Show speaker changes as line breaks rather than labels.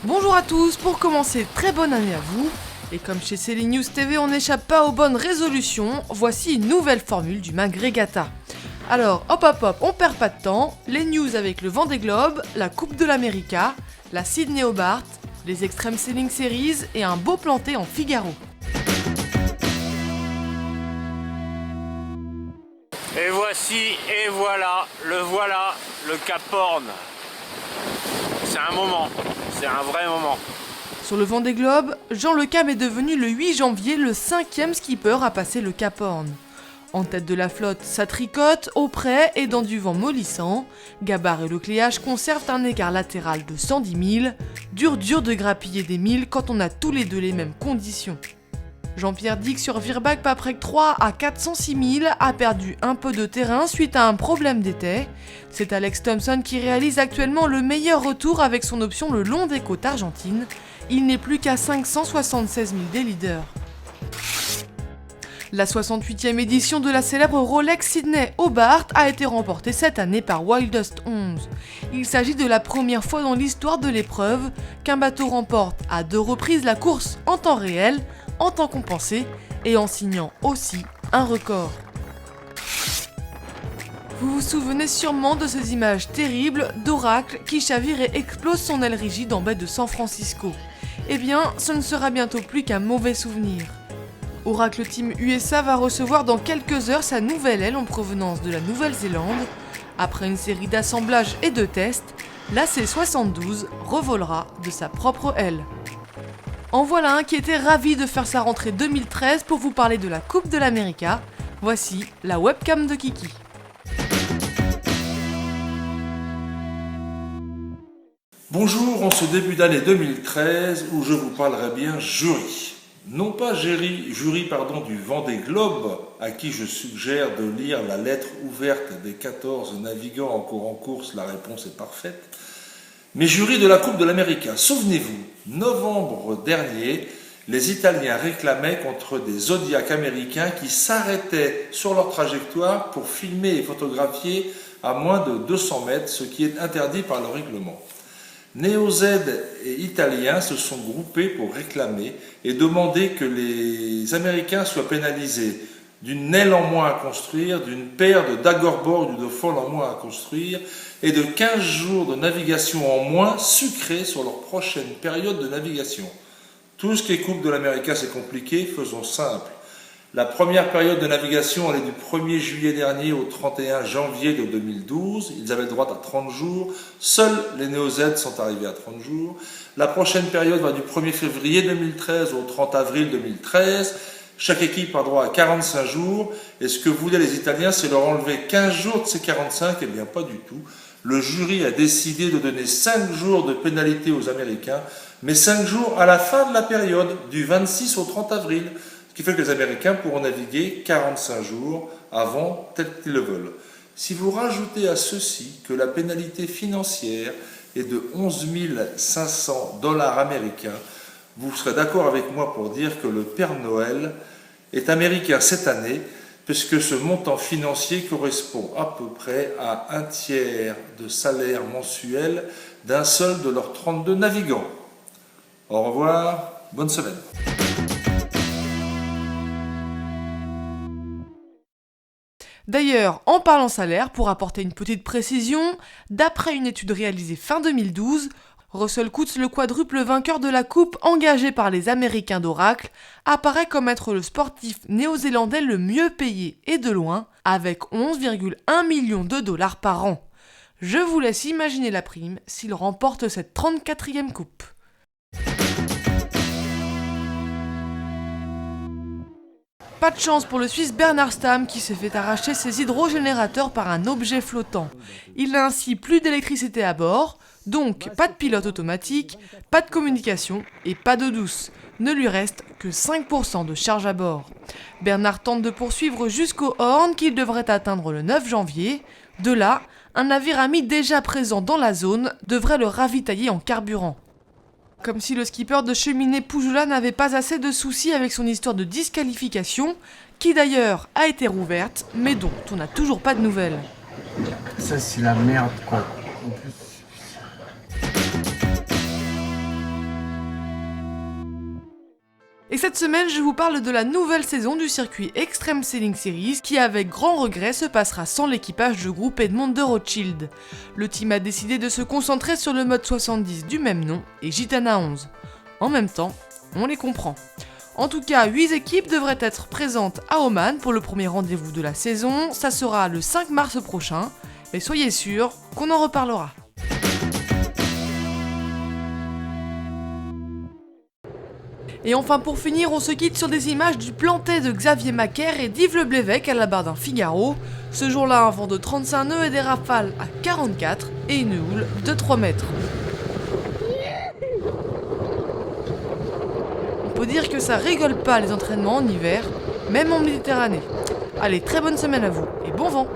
Bonjour à tous, pour commencer, très bonne année à vous. Et comme chez Céline News TV, on n'échappe pas aux bonnes résolutions, voici une nouvelle formule du MAG Regatta. Alors, hop, on perd pas de temps, les news avec le Vendée Globe, la Coupe de l'América, la Sydney Hobart, les Extreme Sailing Series et un beau planté en Figaro.
Et voici, et voilà, le Cap Horn. C'est un moment, c'est un vrai moment.
Sur le Vendée Globe, Jean Le Cam est devenu le 8 janvier le 5e skipper à passer le Cap Horn. En tête de la flotte, ça tricote, au près et dans du vent mollissant. Gabar et le Cléage conservent un écart latéral de 110 000. Dur de grappiller des 1000 quand on a tous les deux les mêmes conditions. Jean-Pierre Dick sur Virbac Paprec 3 à 406 000 a perdu un peu de terrain suite à un problème d'étai. C'est Alex Thompson qui réalise actuellement le meilleur retour avec son option le long des côtes argentines. Il n'est plus qu'à 576 000 des leaders. La 68e édition de la célèbre Rolex Sydney Hobart a été remportée cette année par Wildest 11. Il s'agit de la première fois dans l'histoire de l'épreuve qu'un bateau remporte à 2 reprises la course en temps réel, en temps compensé et en signant aussi un record. Vous vous souvenez sûrement de ces images terribles d'Oracle qui chavire et explose son aile rigide en baie de San Francisco. Eh bien, ce ne sera bientôt plus qu'un mauvais souvenir. Oracle Team USA va recevoir dans quelques heures sa nouvelle aile en provenance de la Nouvelle-Zélande. Après une série d'assemblages et de tests, la C72 revolera de sa propre aile. En voilà un qui était ravi de faire sa rentrée 2013 pour vous parler de la Coupe de l'América. Voici la webcam de Kiki.
Bonjour, en ce début d'année 2013 où je vous parlerai bien jury. Non pas jury du Vendée Globe, à qui je suggère de lire la lettre ouverte des 14 navigants encore en course, la réponse est parfaite, mais jury de la Coupe de l'América. Souvenez-vous, novembre dernier, les Italiens réclamaient contre des Zodiacs américains qui s'arrêtaient sur leur trajectoire pour filmer et photographier à moins de 200 mètres, ce qui est interdit par le règlement. Neo-Z et Italiens se sont groupés pour réclamer et demander que les Américains soient pénalisés d'une aile en moins à construire, d'une paire de daggerboard ou de foils en moins à construire et de 15 jours de navigation en moins sucrés sur leur prochaine période de navigation. Tout ce qui est Coupe de l'América, c'est compliqué, faisons simple. La première période de navigation, elle est du 1er juillet dernier au 31 janvier de 2012. Ils avaient le droit à 30 jours. Seuls les Neo-Z sont arrivés à 30 jours. La prochaine période va du 1er février 2013 au 30 avril 2013. Chaque équipe a droit à 45 jours. Et ce que voulaient les Italiens, c'est leur enlever 15 jours de ces 45. Eh bien, pas du tout. Le jury a décidé de donner 5 jours de pénalité aux Américains, mais 5 jours à la fin de la période, du 26 au 30 avril. Ce qui fait que les Américains pourront naviguer 45 jours avant, tel qu'ils le veulent. Si vous rajoutez à ceci que la pénalité financière est de 11 500 $ américains, vous serez d'accord avec moi pour dire que le Père Noël est américain cette année, puisque ce montant financier correspond à peu près à un tiers de salaire mensuel d'un seul de leurs 32 navigants. Au revoir, bonne semaine.
D'ailleurs, en parlant salaire, pour apporter une petite précision, d'après une étude réalisée fin 2012, Russell Coutts, le quadruple vainqueur de la Coupe engagé par les Américains d'Oracle, apparaît comme être le sportif néo-zélandais le mieux payé et de loin, avec 11,1 millions de dollars par an. Je vous laisse imaginer la prime s'il remporte cette 34e Coupe. Pas de chance pour le Suisse Bernard Stamm qui s'est fait arracher ses hydrogénérateurs par un objet flottant. Il n'a ainsi plus d'électricité à bord, donc pas de pilote automatique, pas de communication et pas d'eau douce. Ne lui reste que 5% de charge à bord. Bernard tente de poursuivre jusqu'au Horn qu'il devrait atteindre le 9 janvier. De là, un navire ami déjà présent dans la zone devrait le ravitailler en carburant. Comme si le skipper de cheminée Poujoula n'avait pas assez de soucis avec son histoire de disqualification, qui d'ailleurs a été rouverte, mais dont on n'a toujours pas de nouvelles.
Ça c'est la merde quoi. En plus.
Et cette semaine, je vous parle de la nouvelle saison du circuit Extreme Sailing Series qui, avec grand regret, se passera sans l'équipage de groupe Edmond de Rothschild. Le team a décidé de se concentrer sur le mode 70 du même nom et Gitana 11. En même temps, on les comprend. En tout cas, 8 équipes devraient être présentes à Oman pour le premier rendez-vous de la saison. Ça sera le 5 mars prochain, mais soyez sûrs qu'on en reparlera. Et enfin pour finir, on se quitte sur des images du planté de Xavier Macaire et d'Yves Le Blévec à la barre d'un Figaro. Ce jour-là, un vent de 35 nœuds et des rafales à 44 et une houle de 3 mètres. On peut dire que ça rigole pas les entraînements en hiver, même en Méditerranée. Allez, très bonne semaine à vous et bon vent!